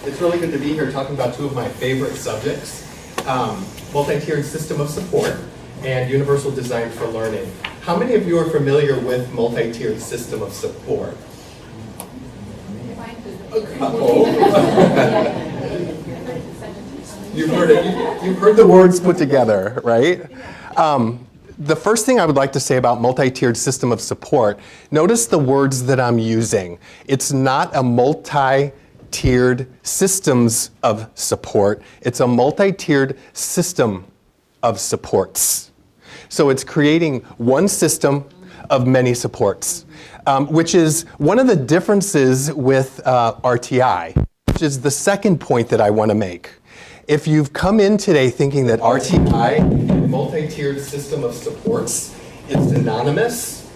It's really good to be here talking about two of my favorite subjects, multi-tiered system of support and universal design for learning. How many of you are familiar with multi-tiered system of support? A couple. You've heard it. You've heard the words put together, right? The first thing I would like to say about multi-tiered system of support, notice the words that I'm using. It's not a multi-tiered systems of support. It's a multi-tiered system of supports. So it's creating one system of many supports, which is one of the differences with RTI, which is the second point that I want to make. If you've come in today thinking that RTI, multi-tiered system of supports, is synonymous,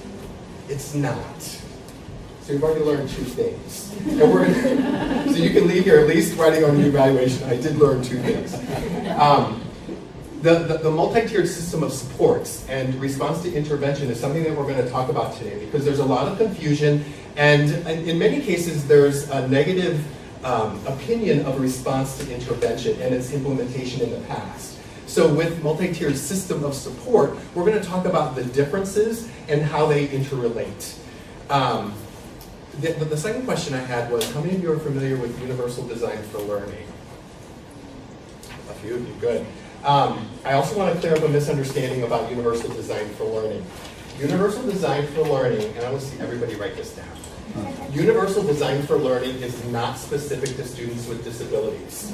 it's not. So you've already learned two things. And so you can leave here at least writing on your evaluation, I did learn two things. The multi-tiered system of supports and response to intervention is something that we're going to talk about today because there's a lot of confusion, and in many cases there's a negative opinion of response to intervention and its implementation in the past. So with multi-tiered system of support, we're going to talk about the differences and how they interrelate. The second question I had was, how many of you are familiar with universal design for learning? A few of you, good. I also want to clear up a misunderstanding about universal design for learning. Universal design for learning, and I want to see everybody write this down. Universal design for learning is not specific to students with disabilities.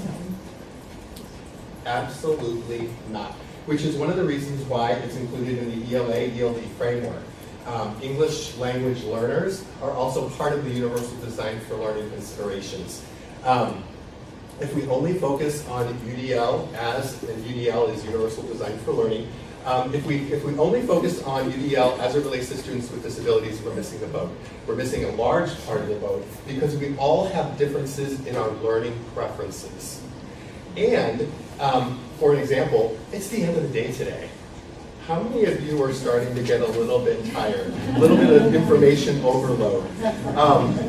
Absolutely not. Which is one of the reasons why it's included in the ELA-ELD framework. English language learners are also part of the universal design for learning considerations. If we only focus on UDL and UDL is universal design for learning, if we only focus on UDL as it relates to students with disabilities, we're missing the boat. We're missing a large part of the boat because we all have differences in our learning preferences. And for an example, it's the end of the day today. How many of you are starting to get a little bit tired? A little bit of information overload.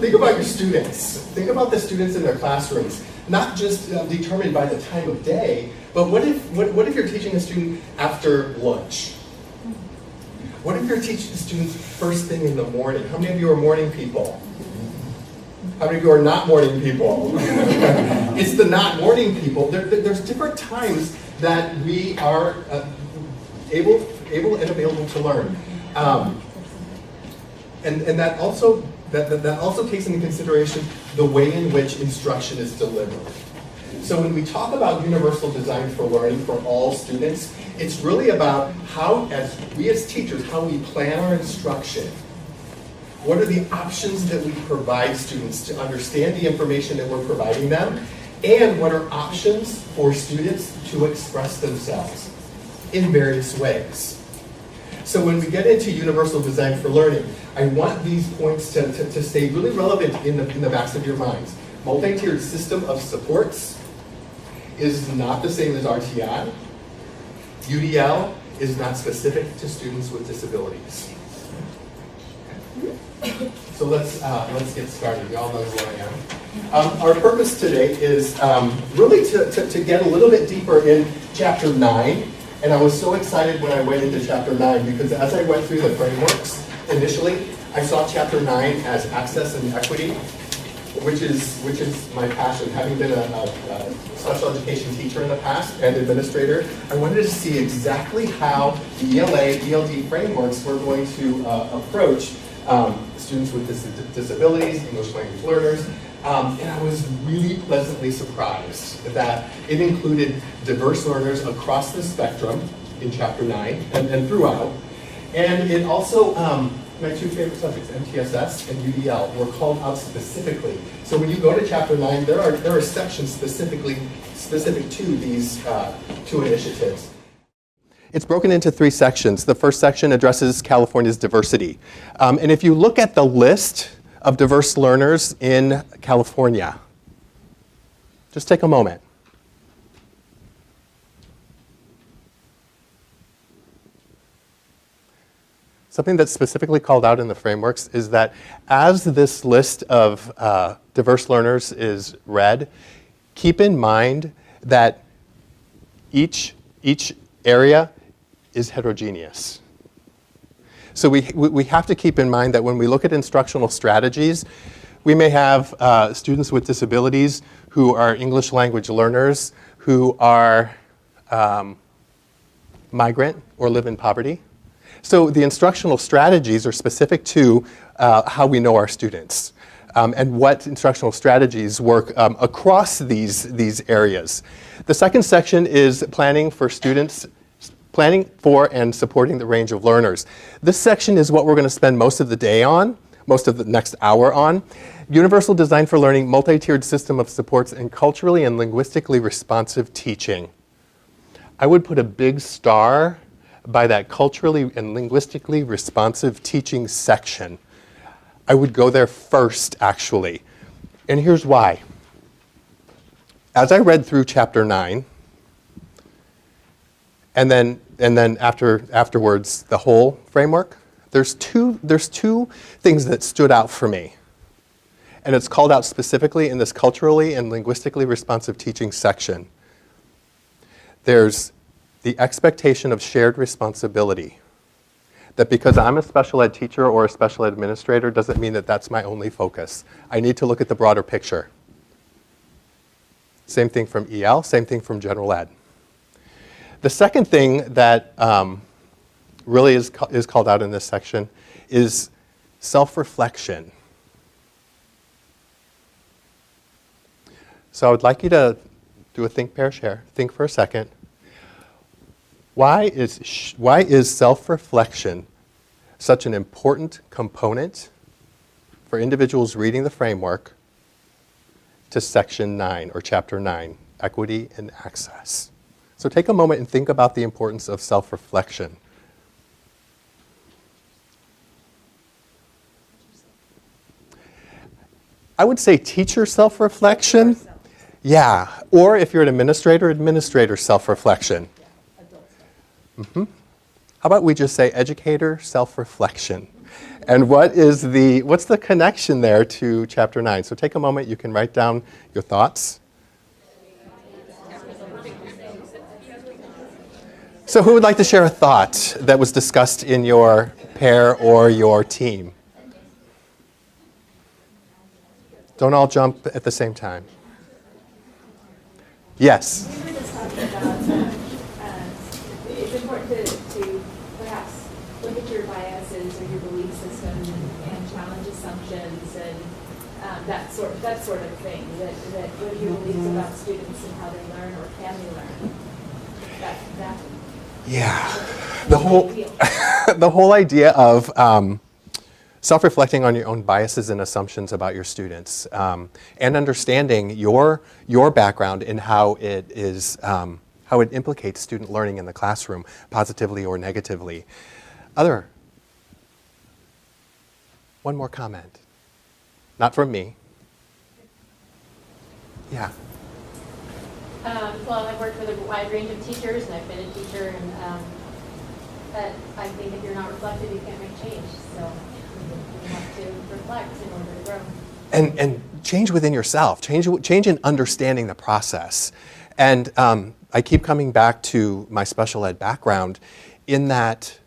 Think about your students. Think about the students in their classrooms. Not just determined by the time of day, but what if you're teaching a student after lunch? What if you're teaching students first thing in the morning? How many of you are morning people? How many of you are not morning people? It's the not morning people. There's different times that we are able and available to learn. And that also takes into consideration the way in which instruction is delivered. So when we talk about universal design for learning for all students, it's really about how, as teachers, how we plan our instruction. What are the options that we provide students to understand the information that we're providing them? And what are options for students to express themselves in various ways? So when we get into universal design for learning, I want these points to stay really relevant in the backs of your minds. Multi-tiered system of supports is not the same as RTI. UDL is not specific to students with disabilities. So let's get started. You all know who I am. Our purpose today is really to get a little bit deeper in Chapter 9. And I was so excited when I went into Chapter 9 because as I went through the frameworks, initially, I saw Chapter 9 as access and equity, which is my passion. Having been a special education teacher in the past and administrator, I wanted to see exactly how the ELA, ELD frameworks were going to approach students with disabilities, English language learners, and I was really pleasantly surprised that it included diverse learners across the spectrum in Chapter 9 and throughout. And it also, my two favorite subjects, MTSS and UDL, were called out specifically. So when you go to Chapter 9, there are sections specific to these two initiatives. It's broken into three sections. The first section addresses California's diversity. And if you look at the list of diverse learners in California, just take a moment. Something that's specifically called out in the frameworks is that as this list of diverse learners is read, keep in mind that each area is heterogeneous. So we have to keep in mind that when we look at instructional strategies, we may have students with disabilities who are English language learners, who are migrant or live in poverty. So the instructional strategies are specific to how we know our students and what instructional strategies work across these areas. The second section is planning for and supporting the range of learners. This section is what we're going to spend most of the day on, most of the next hour on. Universal design for learning, multi-tiered system of supports, and culturally and linguistically responsive teaching. I would put a big star by that culturally and linguistically responsive teaching section. I would go there first, actually. And here's why. As I read through chapter 9, and then afterwards the whole framework, there's two things that stood out for me. And it's called out specifically in this culturally and linguistically responsive teaching section. There's the expectation of shared responsibility. That because I'm a special ed teacher or a special ed administrator doesn't mean that that's my only focus. I need to look at the broader picture. Same thing from EL, same thing from general ed. The second thing that really is called out in this section is self-reflection. So I would like you to do a think, pair, share. Think for a second. Why is self-reflection such an important component for individuals reading the framework to section 9 or chapter 9, equity and access? So take a moment and think about the importance of self-reflection. I would say teacher self-reflection. Yeah, or if you're an administrator self-reflection. Mm-hmm. How about we just say educator self-reflection? And what's the connection there to chapter 9? So take a moment, you can write down your thoughts. So who would like to share a thought that was discussed in your pair or your team? Don't all jump at the same time. Yes. We were just talking about it's important to perhaps look at your biases or your belief system and challenge assumptions and that sort of thing. That what are your beliefs about students and how they learn or can they learn? That Yeah. The whole idea of self-reflecting on your own biases and assumptions about your students, and understanding your background and how it implicates student learning in the classroom, positively or negatively. One more comment. Not from me. Yeah. Well, I've worked with a wide range of teachers, and I've been a teacher, and but I think if you're not reflective, you can't make change. So you have to reflect in order to grow. And change within yourself. Change in understanding the process. And I keep coming back to my special ed background in that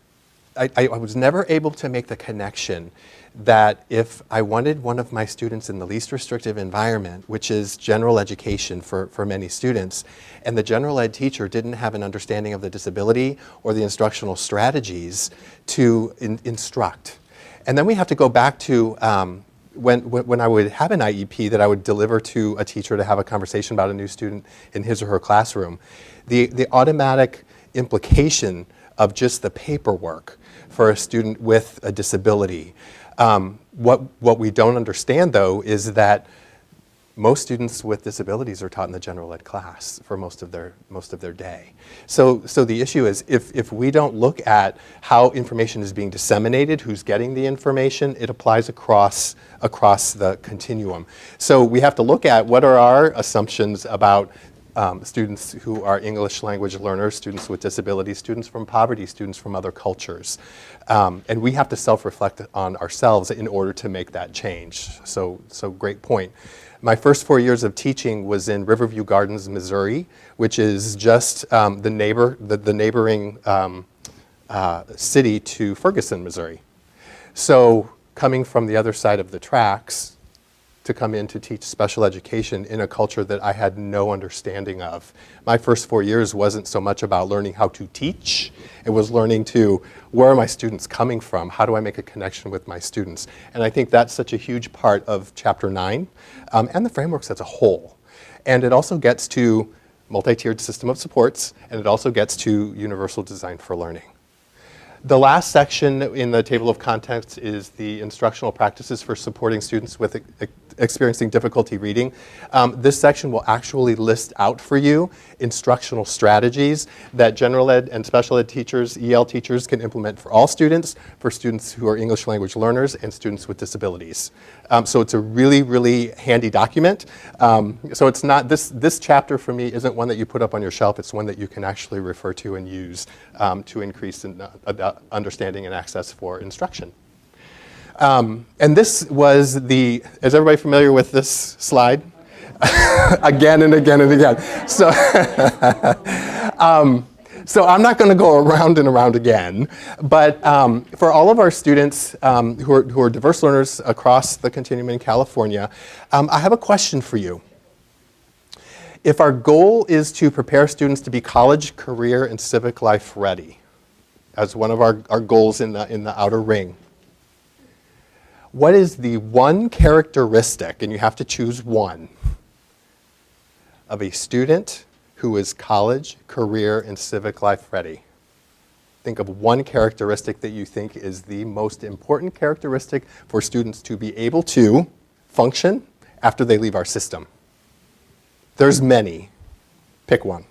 I was never able to make the connection that if I wanted one of my students in the least restrictive environment, which is general education for many students, and the general ed teacher didn't have an understanding of the disability or the instructional strategies to instruct. And then we have to go back to when I would have an IEP that I would deliver to a teacher to have a conversation about a new student in his or her classroom, the automatic implication of just the paperwork for a student with a disability. What we don't understand, though, is that most students with disabilities are taught in the general ed class for most of their day. So the issue is if we don't look at how information is being disseminated, who's getting the information, it applies across the continuum. So we have to look at what are our assumptions about students who are English language learners, students with disabilities, students from poverty, students from other cultures. And we have to self-reflect on ourselves in order to make that change. So great point. My first 4 years of teaching was in Riverview Gardens, Missouri, which is just the neighboring city to Ferguson, Missouri. So coming from the other side of the tracks to come in to teach special education in a culture that I had no understanding of. My first 4 years wasn't so much about learning how to teach. It was learning to, where are my students coming from? How do I make a connection with my students? And I think that's such a huge part of Chapter 9 and the frameworks as a whole. And it also gets to multi-tiered system of supports, and it also gets to universal design for learning. The last section in the table of contents is the instructional practices for supporting students with experiencing difficulty reading. This section will actually list out for you instructional strategies that general ed and special ed teachers, EL teachers can implement for all students, for students who are English language learners, and students with disabilities. So it's a really, really handy document. So it's not, this chapter for me isn't one that you put up on your shelf, it's one that you can actually refer to and use to increase in, understanding and access for instruction. And this was the, is everybody familiar with this slide? Again and again and again. So, so I'm not going to go around and around again, but for all of our students who are diverse learners across the continuum in California, I have a question for you. If our goal is to prepare students to be college, career, and civic life ready, as one of our goals in the outer ring, what is the one characteristic, and you have to choose one, of a student who is college, career, and civic life ready? Think of one characteristic that you think is the most important characteristic for students to be able to function after they leave our system. There's many. Pick one.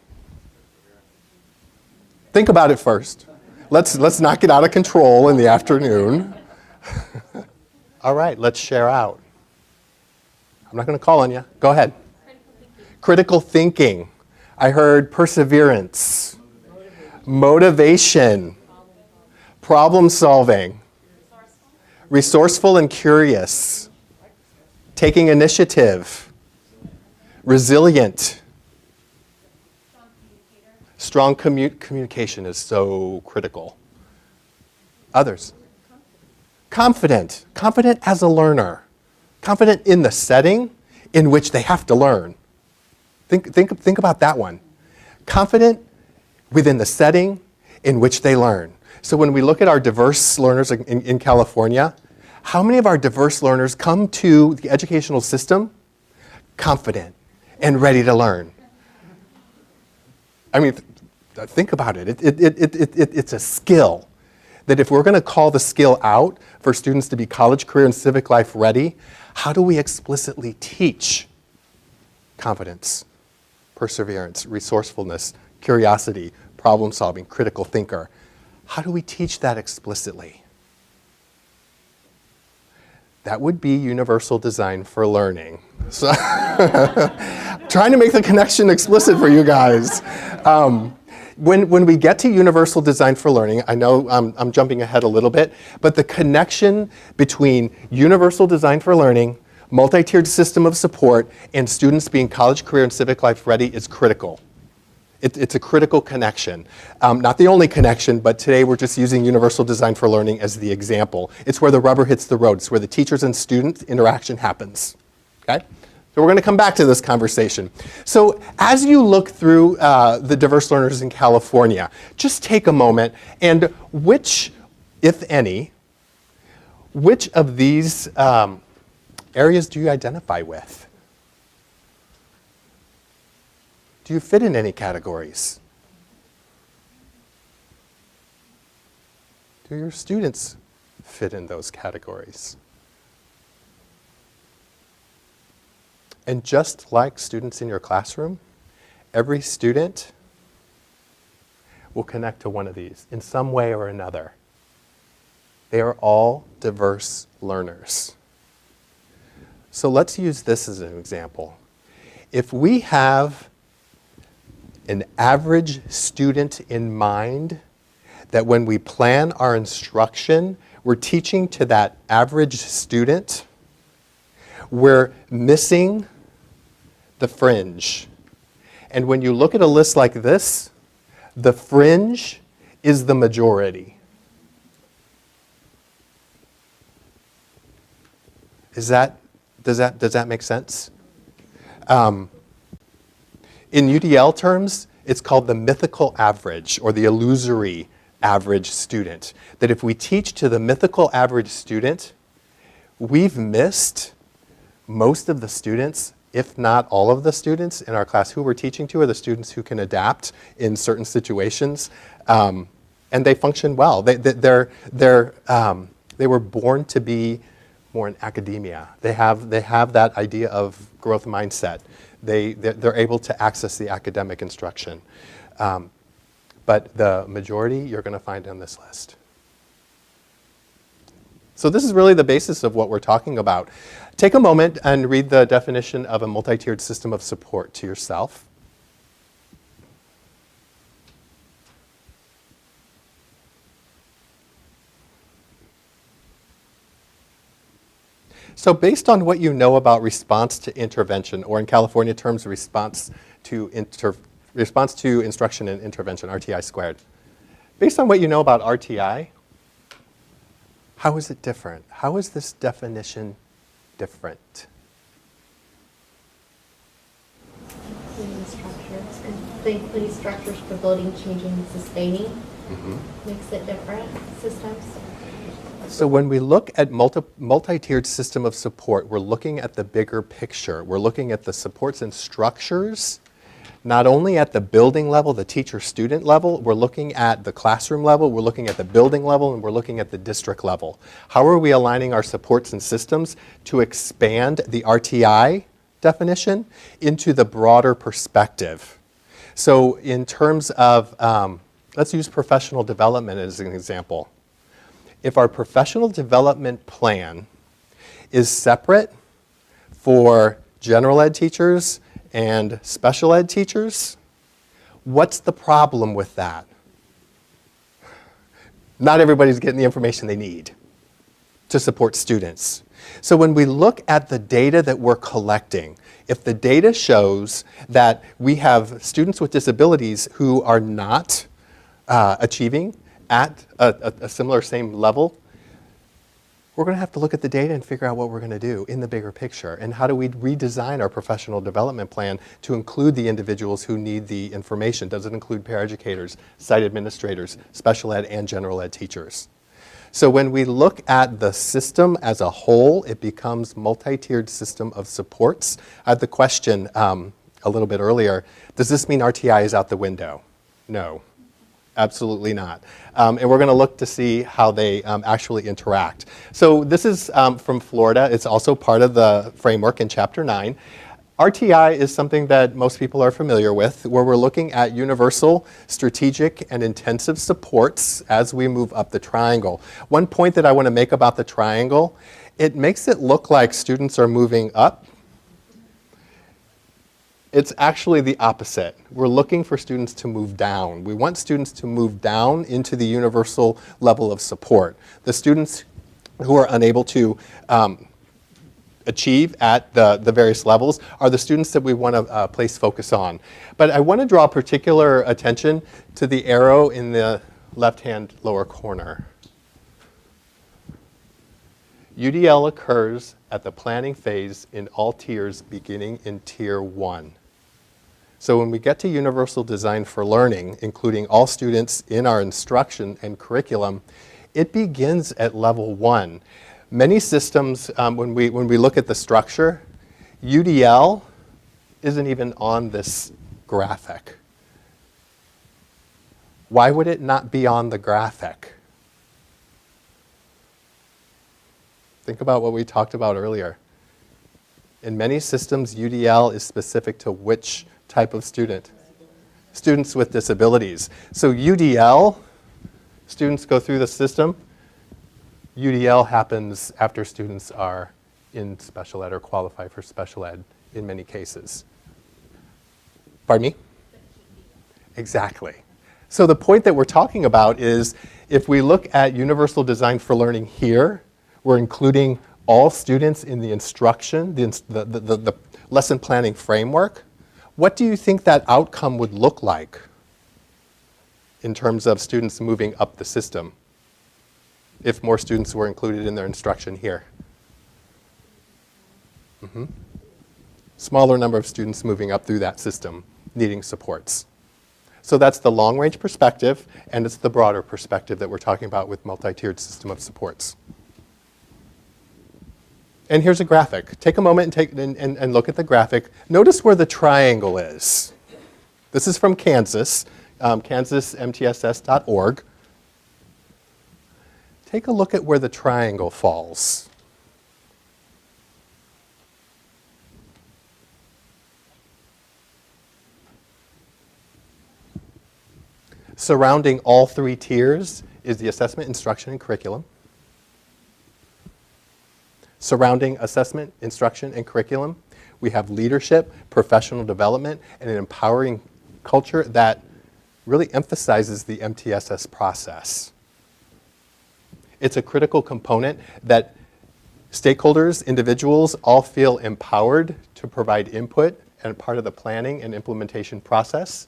Think about it first. Let's not get out of control in the afternoon. All right, let's share out. I'm not going to call on you. Go ahead. Critical thinking. I heard perseverance, motivation, problem solving, resourceful and curious, taking initiative, resilient. Strong communication is so critical. Others. Confident. Confident as a learner. Confident in the setting in which they have to learn. Think about that one. Confident within the setting in which they learn. So when we look at our diverse learners in California, how many of our diverse learners come to the educational system confident and ready to learn? I mean, think about it. It's a skill that if we're going to call the skill out for students to be college, career, and civic life ready, how do we explicitly teach confidence, perseverance, resourcefulness, curiosity, problem solving, critical thinker? How do we teach that explicitly? That would be universal design for learning. So trying to make the connection explicit for you guys. When we get to universal design for learning, I know I'm jumping ahead a little bit, but the connection between universal design for learning, multi-tiered system of support, and students being college, career, and civic life ready is critical. It's a critical connection. Not the only connection, but today we're just using universal design for learning as the example. It's where the rubber hits the road. It's where the teachers and student interaction happens. Okay? So we're going to come back to this conversation. So as you look through the diverse learners in California, just take a moment and which, if any, which of these areas do you identify with? Do you fit in any categories? Do your students fit in those categories? And just like students in your classroom, every student will connect to one of these in some way or another. They are all diverse learners. So let's use this as an example. If we have an average student in mind, that when we plan our instruction, we're teaching to that average student, we're missing the fringe. And when you look at a list like this, the fringe is the majority. Does that make sense? In UDL terms, it's called the mythical average or the illusory average student. That if we teach to the mythical average student, we've missed most of the students, if not all of the students in our class. Who we're teaching to are the students who can adapt in certain situations, and they function well. They were born to be more in academia. They have that idea of growth mindset. They're able to access the academic instruction. But the majority you're going to find on this list. So this is really the basis of what we're talking about. Take a moment and read the definition of a multi-tiered system of support to yourself. So based on what you know about response to intervention, or in California terms, response to instruction and intervention, RTI squared. Based on what you know about RTI, how is it different? How is this definition different? Including structures for building, changing, and sustaining makes it different systems. So when we look at multi-tiered system of support, we're looking at the bigger picture. We're looking at the supports and structures, not only at the building level, the teacher-student level, we're looking at the classroom level, we're looking at the building level, and we're looking at the district level. How are we aligning our supports and systems to expand the RTI definition into the broader perspective? So in terms of, let's use professional development as an example. If our professional development plan is separate for general ed teachers and special ed teachers, what's the problem with that? Not everybody's getting the information they need to support students. So when we look at the data that we're collecting, if the data shows that we have students with disabilities who are not achieving at a similar same level, we're going to have to look at the data and figure out what we're going to do in the bigger picture. And how do we redesign our professional development plan to include the individuals who need the information? Does it include paraeducators, site administrators, special ed, and general ed teachers? So when we look at the system as a whole, it becomes multi-tiered system of supports. I had the question a little bit earlier, does this mean RTI is out the window? No. Absolutely not. And we're going to look to see how they actually interact. So this is from Florida. It's also part of the framework in Chapter 9. RTI is something that most people are familiar with, where we're looking at universal, strategic, and intensive supports as we move up the triangle. One point that I want to make about the triangle, it makes it look like students are moving up. It's actually the opposite. We're looking for students to move down. We want students to move down into the universal level of support. The students who are unable to achieve at the various levels are the students that we want to place focus on. But I want to draw particular attention to the arrow in the left-hand lower corner. UDL occurs at the planning phase in all tiers beginning in Tier 1. So when we get to universal design for learning, including all students in our instruction and curriculum, it begins at level 1. Many systems, when we look at the structure, UDL isn't even on this graphic. Why would it not be on the graphic? Think about what we talked about earlier. In many systems, UDL is specific to which type of student? Students with disabilities. So UDL, students go through the system. UDL happens after students are in special ed or qualify for special ed in many cases. Pardon me? Exactly. So the point that we're talking about is if we look at universal design for learning here, we're including all students in the instruction, the lesson planning framework. What do you think that outcome would look like in terms of students moving up the system if more students were included in their instruction here? Smaller number of students moving up through that system needing supports. So that's the long-range perspective, and it's the broader perspective that we're talking about with multi-tiered system of supports. And here's a graphic. Take a moment and look at the graphic. Notice where the triangle is. This is from Kansas, kansasmtss.org. Take a look at where the triangle falls. Surrounding all three tiers is the assessment, instruction, and curriculum. Surrounding assessment, instruction, and curriculum, we have leadership, professional development, and an empowering culture that really emphasizes the MTSS process. It's a critical component that stakeholders, individuals, all feel empowered to provide input and part of the planning and implementation process.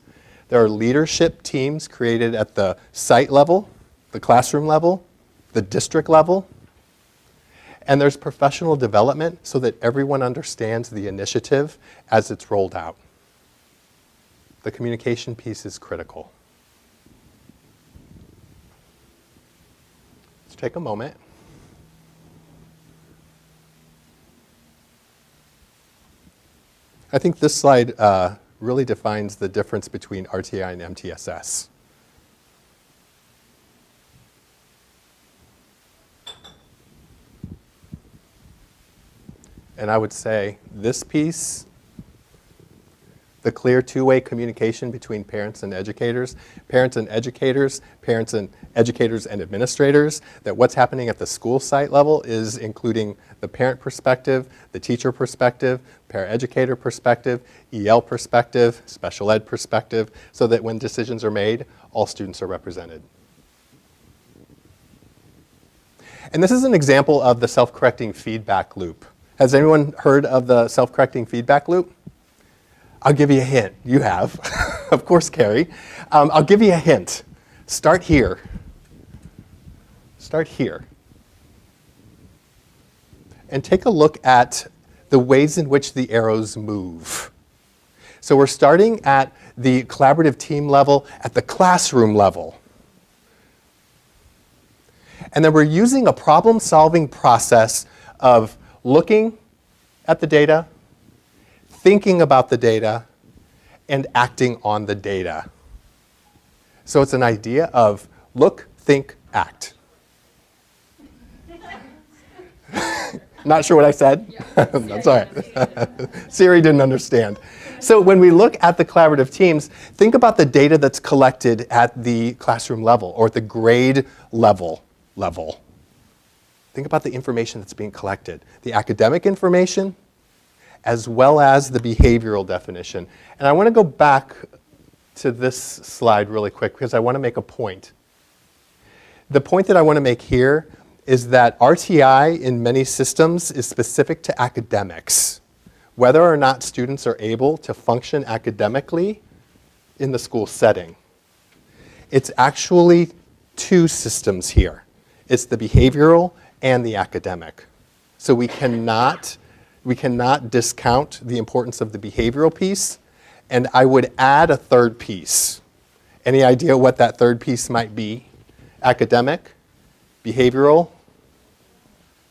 There are leadership teams created at the site level, the classroom level, the district level. And there's professional development so that everyone understands the initiative as it's rolled out. The communication piece is critical. Let's take a moment. I think this slide really defines the difference between RTI and MTSS. And I would say this piece, the clear two-way communication between parents and educators and educators and administrators, that what's happening at the school site level is including the parent perspective, the teacher perspective, paraeducator perspective, EL perspective, special ed perspective, so that when decisions are made, all students are represented. And this is an example of the self-correcting feedback loop. Has anyone heard of the self-correcting feedback loop? I'll give you a hint. You have. Of course, Carrie. I'll give you a hint. Start here. Start here. And take a look at the ways in which the arrows move. So we're starting at the collaborative team level, at the classroom level. And then we're using a problem-solving process of looking at the data, thinking about the data, and acting on the data. So it's an idea of look, think, act. Not sure what I said? Yeah. That's all right. Siri didn't understand. So when we look at the collaborative teams, think about the data that's collected at the classroom level or at the grade level. Think about the information that's being collected, the academic information, as well as the behavioral definition. And I want to go back to this slide really quick because I want to make a point. The point that I want to make here is that RTI in many systems is specific to academics. Whether or not students are able to function academically in the school setting. It's actually two systems here. It's the behavioral and the academic. So we cannot discount the importance of the behavioral piece, and I would add a third piece. Any idea what that third piece might be? Academic, behavioral,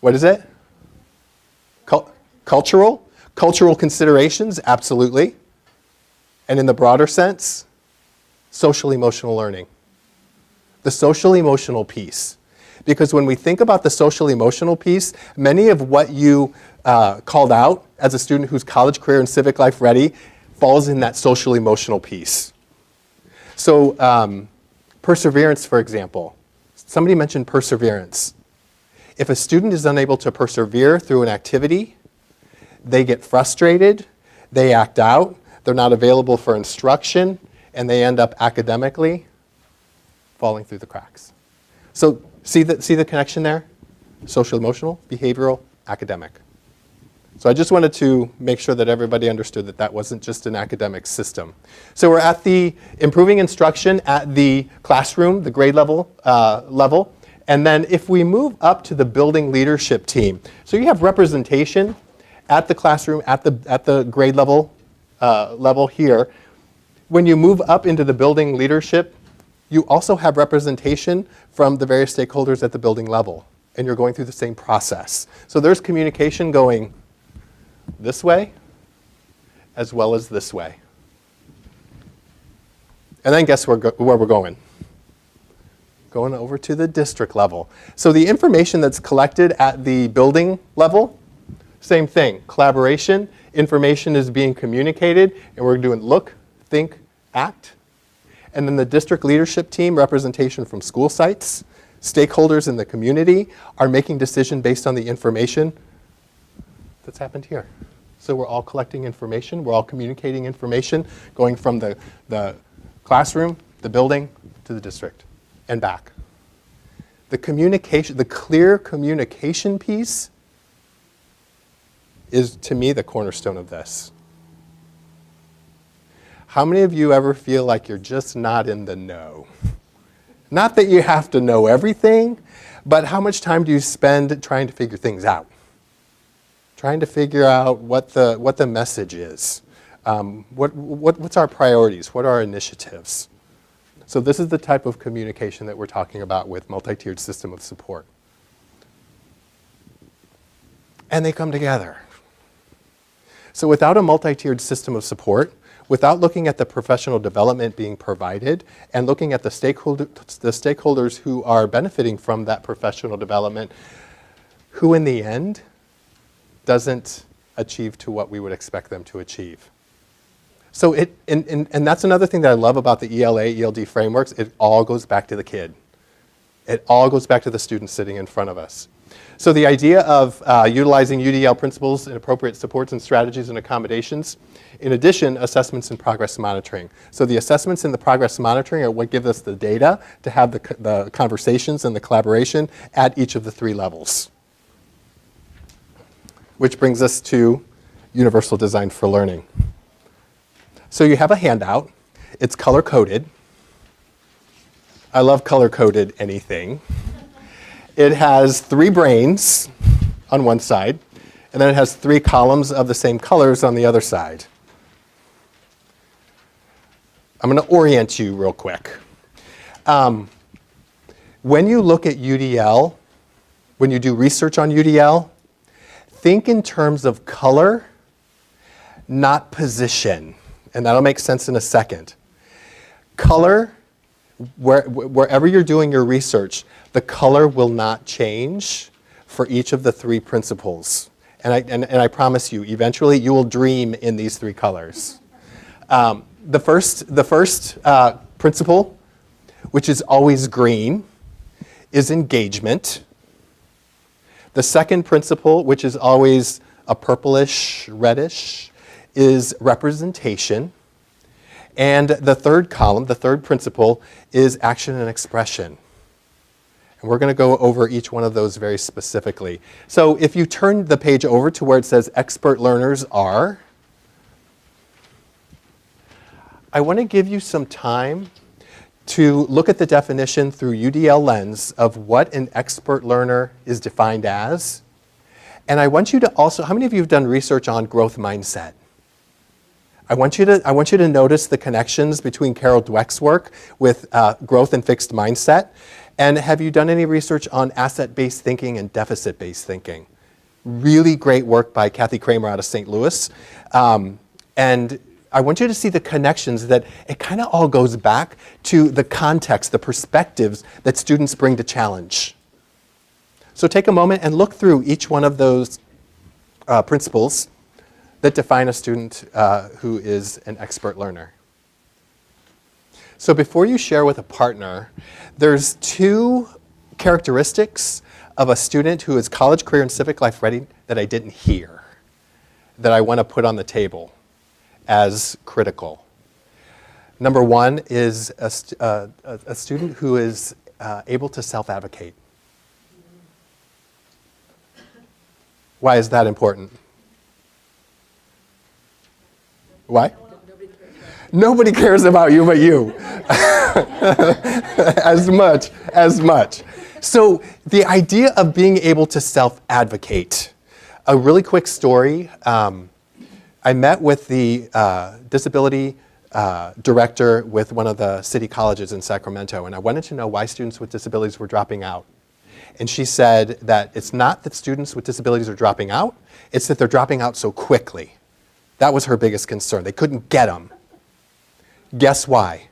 what is it? Cultural considerations, absolutely. And in the broader sense, social emotional learning. The social emotional piece. Because when we think about the social emotional piece, many of what you called out as a student who's college, career, and civic life ready falls in that social emotional piece. So perseverance, for example. Somebody mentioned perseverance. If a student is unable to persevere through an activity, they get frustrated, they act out, they're not available for instruction, and they end up academically falling through the cracks. So see the connection there? Social, emotional, behavioral, academic. So I just wanted to make sure that everybody understood that that wasn't just an academic system. So we're at the improving instruction at the classroom, the grade level, and then if we move up to the building leadership team, so you have representation at the classroom, at the grade level here. When you move up into the building leadership, you also have representation from the various stakeholders at the building level, and you're going through the same process. So there's communication going this way as well as this way. And then guess where we're going? Going over to the district level. So the information that's collected at the building level, same thing, collaboration, information is being communicated, and we're doing look, think, act. And then the district leadership team, representation from school sites, stakeholders in the community are making decisions based on the information that's happened here. So we're all collecting information, we're all communicating information, going from the classroom, the building, to the district, and back. The communication, the clear communication piece is, to me, the cornerstone of this. How many of you ever feel like you're just not in the know? Not that you have to know everything, but how much time do you spend trying to figure things out? Trying to figure out what the message is. What's our priorities? What are our initiatives? So this is the type of communication that we're talking about with multi-tiered system of support. And they come together. So without a multi-tiered system of support, without looking at the professional development being provided and looking at the stakeholders who are benefiting from that professional development, who in the end doesn't achieve to what we would expect them to achieve. So and that's another thing that I love about the ELA, ELD frameworks. It all goes back to the kid. It all goes back to the student sitting in front of us. So the idea of utilizing UDL principles and appropriate supports and strategies and accommodations. In addition, assessments and progress monitoring. So the assessments and the progress monitoring are what give us the data to have the conversations and the collaboration at each of the 3 levels. Which brings us to universal design for learning. So you have a handout. It's color-coded. I love color-coded anything. It has 3 brains on one side, and then it has 3 columns of the same colors on the other side. I'm going to orient you real quick. When you look at UDL, when you do research on UDL, think in terms of color, not position. And that'll make sense in a second. Color, wherever you're doing your research, the color will not change for each of the 3 principles. And I promise you, eventually you will dream in these 3 colors. The first principle, which is always green, is engagement. The second principle, which is always a purplish, reddish, is representation. And the third column, the third principle, is action and expression. And we're going to go over each one of those very specifically. So if you turn the page over to where it says expert learners are, I want to give you some time to look at the definition through UDL lens of what an expert learner is defined as. And I want you to also, how many of you have done research on growth mindset? I want you to notice the connections between Carol Dweck's work with growth and fixed mindset. And have you done any research on asset-based thinking and deficit-based thinking? Really great work by Kathy Kramer out of St. Louis. And I want you to see the connections that it kind of all goes back to the context, the perspectives that students bring to challenge. So take a moment and look through each one of those principles that define a student who is an expert learner. So before you share with a partner, there's 2 characteristics of a student who is college, career, and civic life ready that I didn't hear, that I want to put on the table as critical. Number one is a student who is able to self-advocate. Why is that important? Why? Nobody cares about you but you. as much. So the idea of being able to self-advocate. A really quick story. I met with the disability director with one of the city colleges in Sacramento, and I wanted to know why students with disabilities were dropping out. And she said that it's not that students with disabilities are dropping out, it's that they're dropping out so quickly. That was her biggest concern. They couldn't get them. Guess why?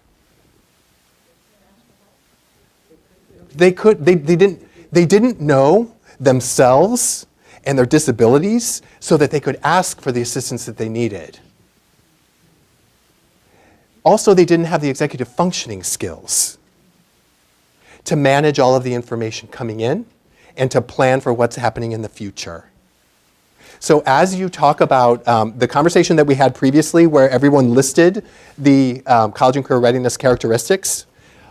They didn't know themselves and their disabilities so that they could ask for the assistance that they needed. Also, they didn't have the executive functioning skills to manage all of the information coming in and to plan for what's happening in the future. So as you talk about the conversation that we had previously where everyone listed the college and career readiness characteristics,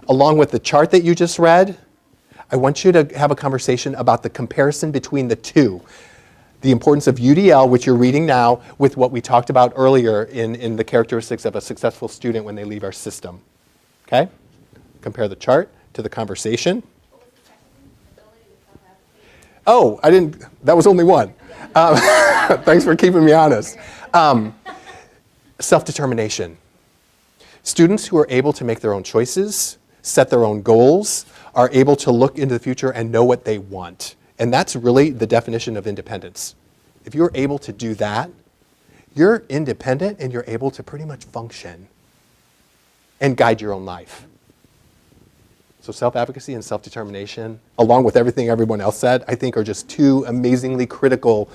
along with the chart that you just read, I want you to have a conversation about the comparison between the two. The importance of UDL, which you're reading now, with what we talked about earlier in the characteristics of a successful student when they leave our system. Okay? Compare the chart to the conversation. Oh, that was only one. Thanks for keeping me honest. Self-determination. Students who are able to make their own choices, set their own goals, are able to look into the future and know what they want. And that's really the definition of independence. If you're able to do that, you're independent and you're able to pretty much function and guide your own life. So self-advocacy and self-determination, along with everything everyone else said, I think are just two amazingly critical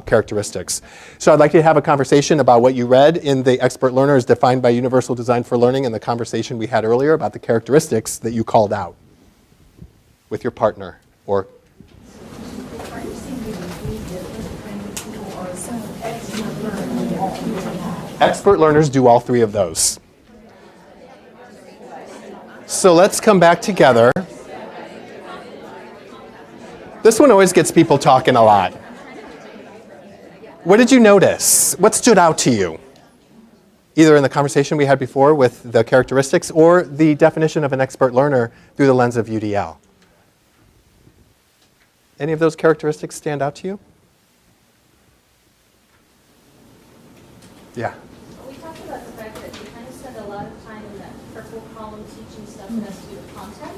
characteristics. So I'd like to have a conversation about what you read in the expert learner as defined by Universal Design for Learning and the conversation we had earlier about the characteristics that you called out with your partner or expert learners do all three of those. So let's come back together. This one always gets people talking a lot. What did you notice? What stood out to you? Either in the conversation we had before with the characteristics or the definition of an expert learner through the lens of UDL. Any of those characteristics stand out to you? Yeah. We talked about the fact that we kind of spend a lot of time in that purple column teaching stuff that has to do with content,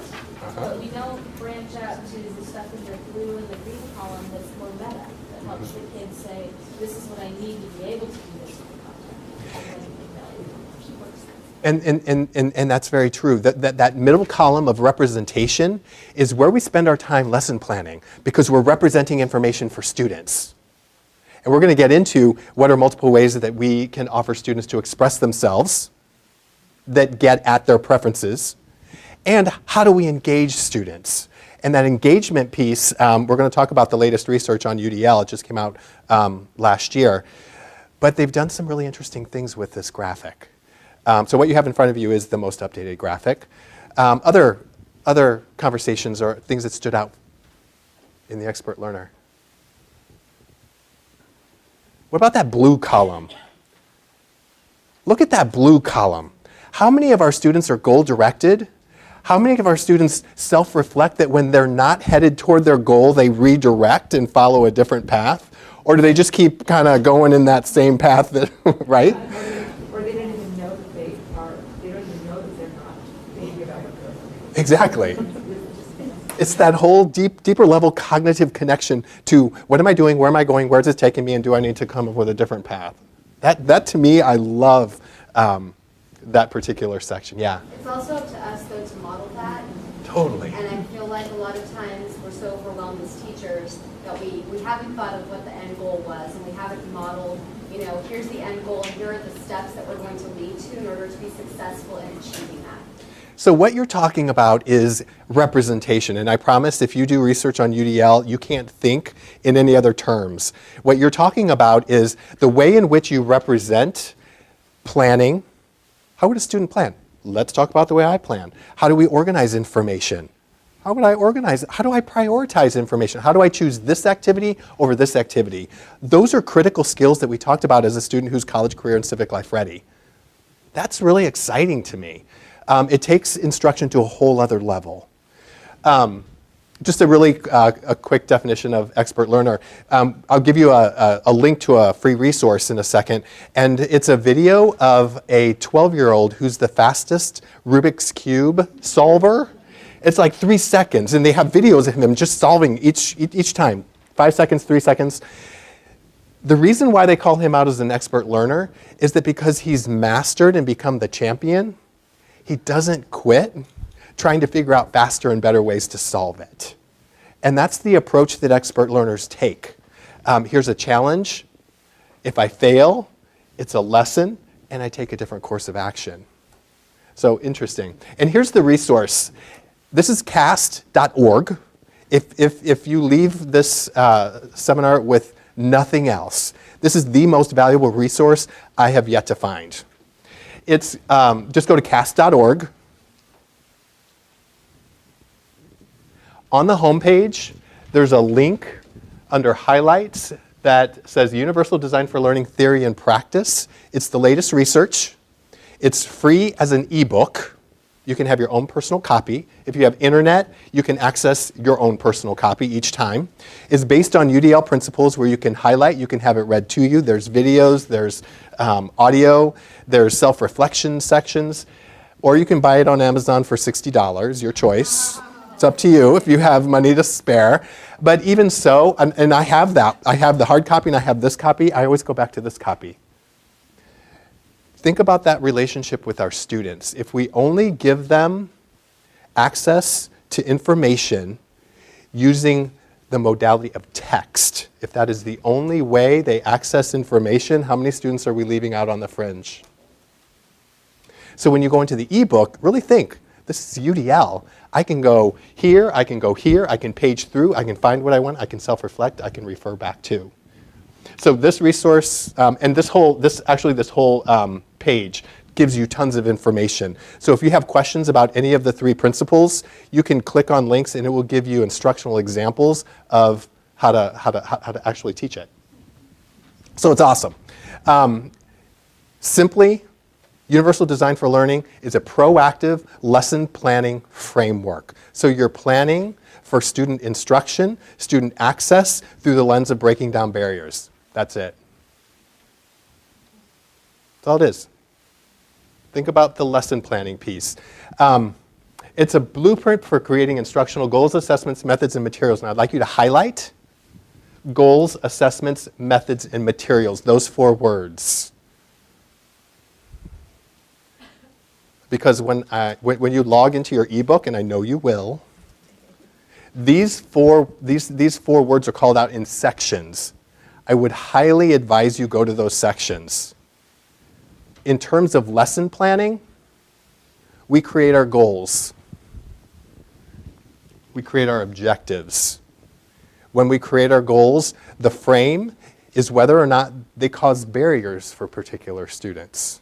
but we don't branch out to the stuff in the blue and the green column that's more meta, that helps the kids say, this is what I need to be able to do this with content. And that's very true. That middle column of representation is where we spend our time lesson planning because we're representing information for students. And we're going to get into what are multiple ways that we can offer students to express themselves that get at their preferences, and how do we engage students. And that engagement piece, we're going to talk about the latest research on UDL. It just came out last year. But they've done some really interesting things with this graphic. So what you have in front of you is the most updated graphic. Other conversations or things that stood out in the expert learner. What about that blue column? Look at that blue column. How many of our students are goal-directed? How many of our students self-reflect that when they're not headed toward their goal, they redirect and follow a different path? Or do they just keep kind of going in that same path, that, right? Or they don't even know that they don't even know that they're not thinking about what they're doing. Exactly. It's that whole deeper level cognitive connection to what am I doing, where am I going, where's it taking me, and do I need to come up with a different path? That to me, I love that particular section, yeah. It's also up to us, though, to model that. Totally. And I feel like a lot of times we're so overwhelmed as teachers that we haven't thought of what the end goal was, and we haven't modeled, here's the end goal, and here are the steps that we're going to lead to in order to be successful in achieving that. So what you're talking about is representation, and I promise if you do research on UDL, you can't think in any other terms. What you're talking about is the way in which you represent planning. How would a student plan? let's talk about the way I plan. How do we organize information? How would I organize it? How do I prioritize information? How do I choose this activity over this activity? Those are critical skills that we talked about as a student who's college, career, and civic life ready. That's really exciting to me. It takes instruction to a whole other level. Just a really a quick definition of expert learner. I'll give you a link to a free resource in a second. And it's a video of a 12-year-old who's the fastest Rubik's Cube solver. It's like 3 seconds, and they have videos of him just solving each time. 5 seconds, 3 seconds. The reason why they call him out as an expert learner is that because he's mastered and become the champion, he doesn't quit trying to figure out faster and better ways to solve it. And that's the approach that expert learners take. Here's a challenge. If I fail, it's a lesson, and I take a different course of action. So interesting. And here's the resource. This is cast.org. If you leave this seminar with nothing else, this is the most valuable resource I have yet to find. It's just go to cast.org. On the homepage, there's a link under highlights that says Universal Design for Learning Theory and Practice. It's the latest research. It's free as an ebook. You can have your own personal copy. If you have internet, you can access your own personal copy each time. It's based on UDL principles where you can highlight, you can have it read to you. There's videos, there's audio, there's self-reflection sections, or you can buy it on Amazon for $60, your choice. It's up to you if you have money to spare. But even so, and I have that. I have the hard copy and I have this copy. I always go back to this copy. Think about that relationship with our students. If we only give them access to information using the modality of text, if that is the only way they access information, how many students are we leaving out on the fringe? So when you go into the ebook, really think, this is UDL. I can go here, I can go here, I can page through, I can find what I want, I can self-reflect, I can refer back to. So this resource, and this whole page gives you tons of information. So if you have questions about any of the 3 principles, you can click on links and it will give you instructional examples of how to actually teach it. So it's awesome. Simply, Universal Design for Learning is a proactive lesson planning framework. So you're planning for student instruction, student access through the lens of breaking down barriers. That's it. That's all it is. Think about the lesson planning piece. It's a blueprint for creating instructional goals, assessments, methods, and materials. And I'd like you to highlight goals, assessments, methods, and materials, those 4 words. Because when you log into your ebook, and I know you will, these four words are called out in sections. I would highly advise you go to those sections. In terms of lesson planning, we create our goals. We create our objectives. When we create our goals, the frame is whether or not they cause barriers for particular students.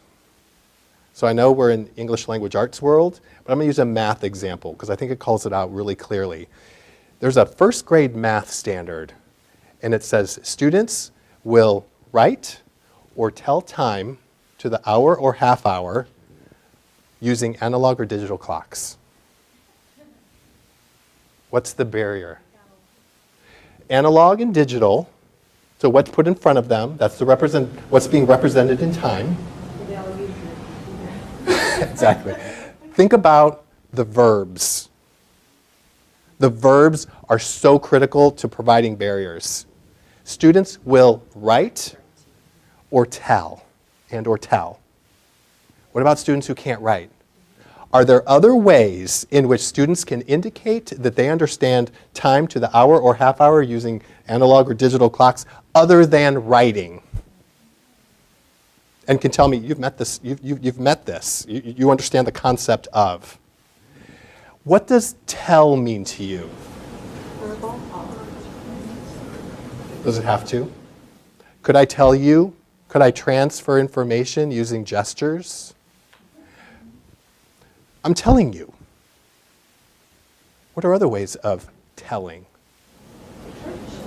So I know we're in English language arts world, but I'm going to use a math example because I think it calls it out really clearly. There's a 1st grade math standard, and it says students will write or tell time to the hour or half hour using analog or digital clocks. What's the barrier? Analog and digital, so what's put in front of them, that's what's being represented in time. Exactly. Think about the verbs. The verbs are so critical to providing barriers. Students will write or tell, and/or tell. What about students who can't write? Are there other ways in which students can indicate that they understand time to the hour or half hour using analog or digital clocks other than writing? And can tell me, you've met this, you've met this. You understand the concept of. What does tell mean to you? Does it have to? Could I tell you? Could I transfer information using gestures? I'm telling you. What are other ways of telling?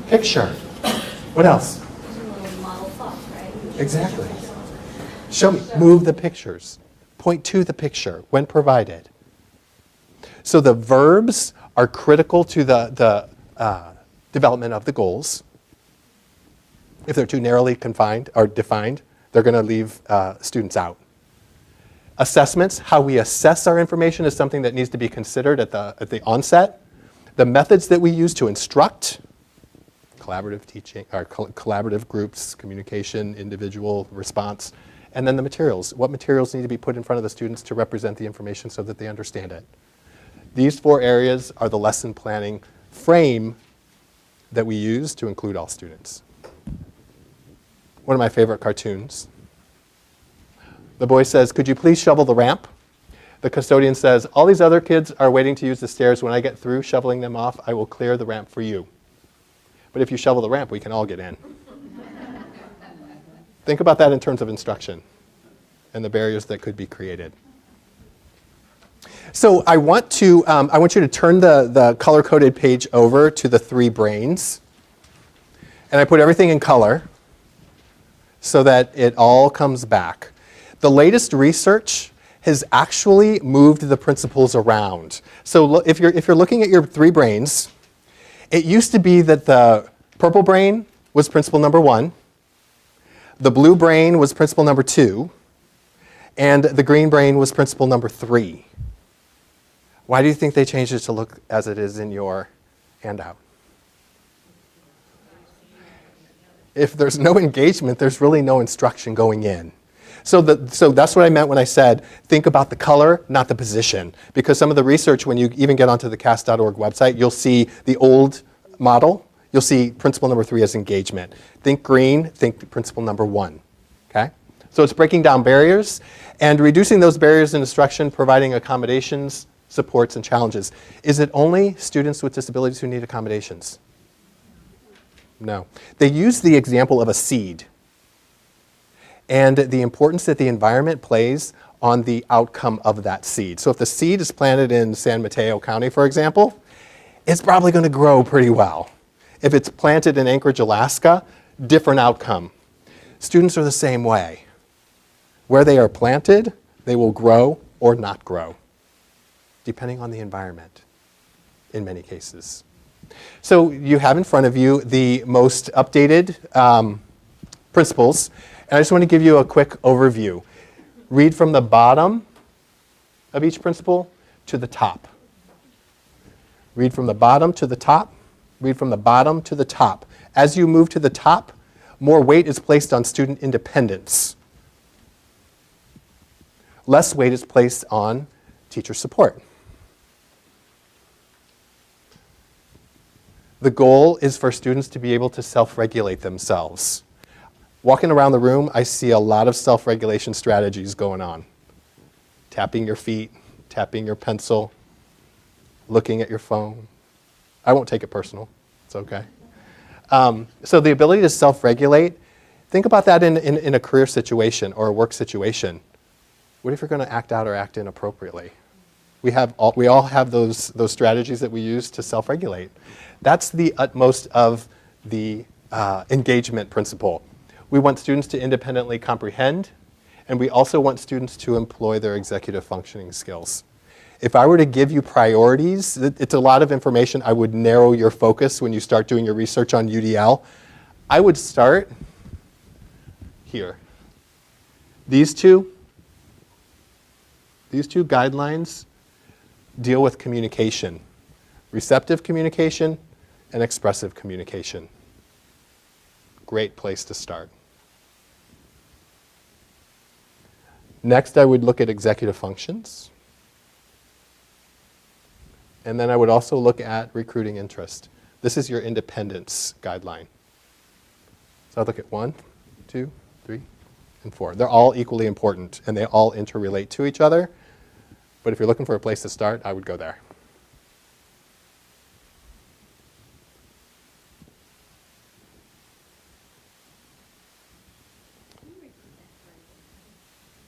Picture. What else? Little model thought, right? Exactly. Show me. Move the pictures. Point to the picture when provided. So the verbs are critical to the development of the goals. If they're too narrowly confined or defined, they're going to leave students out. Assessments, how we assess our information is something that needs to be considered at the onset. The methods that we use to instruct, collaborative teaching, or collaborative groups, communication, individual response, and then the materials. What materials need to be put in front of the students to represent the information so that they understand it? These 4 areas are the lesson planning frame that we use to include all students. One of my favorite cartoons. The boy says, "Could you please shovel the ramp?" The custodian says, "All these other kids are waiting to use the stairs. When I get through shoveling them off, I will clear the ramp for you. But if you shovel the ramp, we can all get in." Think about that in terms of instruction and the barriers that could be created. So I want you to turn the color-coded page over to the 3 brains. And I put everything in color so that it all comes back. The latest research has actually moved the principles around. So if you're looking at your 3 brains, it used to be that the purple brain was principle number 1, the blue brain was principle number 2, and the green brain was principle number 3. Why do you think they changed it to look as it is in your handout? If there's no engagement, there's really no instruction going in. So that's what I meant when I said, think about the color, not the position. Because some of the research, when you even get onto the CAS.org website, you'll see the old model. You'll see principle number 3 as engagement. Think green, think principle number 1. Okay? So it's breaking down barriers and reducing those barriers in instruction, providing accommodations, supports, and challenges. Is it only students with disabilities who need accommodations? No. They use the example of a seed and the importance that the environment plays on the outcome of that seed. So if the seed is planted in San Mateo County, for example, it's probably going to grow pretty well. If it's planted in Anchorage, Alaska, different outcome. Students are the same way. Where they are planted, they will grow or not grow, depending on the environment in many cases. So you have in front of you the most updated principles. And I just want to give you a quick overview. Read from the bottom of each principle to the top. Read from the bottom to the top. Read from the bottom to the top. As you move to the top, more weight is placed on student independence. Less weight is placed on teacher support. The goal is for students to be able to self-regulate themselves. Walking around the room, I see a lot of self-regulation strategies going on. Tapping your feet, tapping your pencil, looking at your phone. I won't take it personal. It's okay. So the ability to self-regulate, think about that in a career situation or a work situation. What if you're going to act out or act inappropriately? We all have those strategies that we use to self-regulate. That's the utmost of the engagement principle. We want students to independently comprehend, and we also want students to employ their executive functioning skills. If I were to give you priorities, it's a lot of information. I would narrow your focus when you start doing your research on UDL. I would start here. These two guidelines deal with communication, receptive communication and expressive communication. Great place to start. Next, I would look at executive functions. And then I would also look at recruiting interest. This is your independence guideline. So I'd look at 1, 2, 3, and 4. They're all equally important, and they all interrelate to each other. But if you're looking for a place to start, I would go there.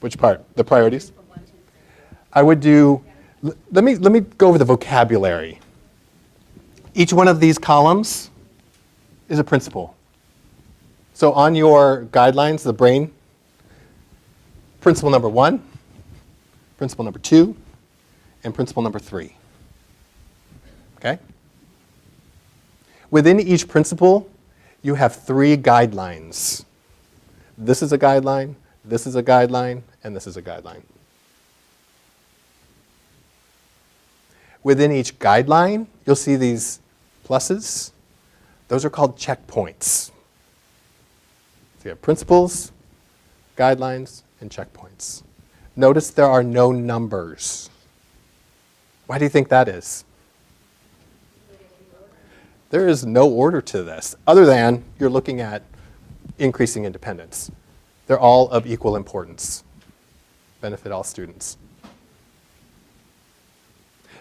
Which part? The priorities? I would do let me go over the vocabulary. Each one of these columns is a principle. So on your guidelines, the brain, principle number 1, principle number 2, and principle number 3. Okay? Within each principle, you have 3 guidelines. This is a guideline, this is a guideline, and this is a guideline. Within each guideline, you'll see these pluses. Those are called checkpoints. So you have principles, guidelines, and checkpoints. Notice there are no numbers. Why do you think that is? There is no order to this, other than you're looking at increasing independence. They're all of equal importance. Benefit all students.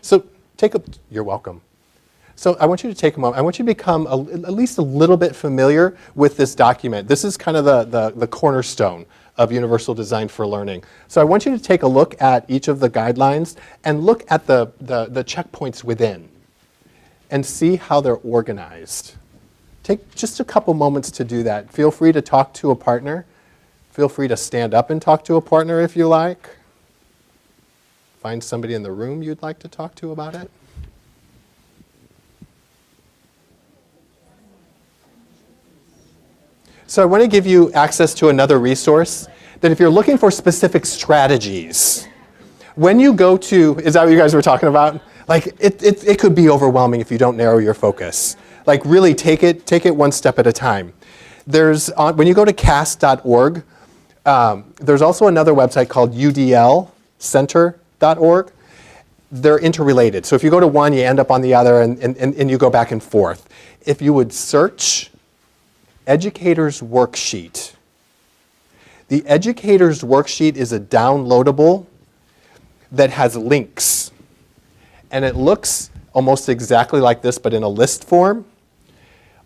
So you're welcome. So I want you to take a moment. I want you to become at least a little bit familiar with this document. This is kind of the cornerstone of Universal Design for Learning. So I want you to take a look at each of the guidelines and look at the checkpoints within and see how they're organized. Take just a couple moments to do that. Feel free to talk to a partner. Feel free to stand up and talk to a partner if you like. Find somebody in the room you'd like to talk to about it. So I want to give you access to another resource that if you're looking for specific strategies, when you go to, is that what you guys were talking about? Like it could be overwhelming if you don't narrow your focus. Like really take it one step at a time. There's, when you go to cast.org, there's also another website called UDL Center.org. They're interrelated. So if you go to one, you end up on the other, and you go back and forth. If you would search Educators Worksheet. The Educators Worksheet is a downloadable that has links. And it looks almost exactly like this, but in a list form.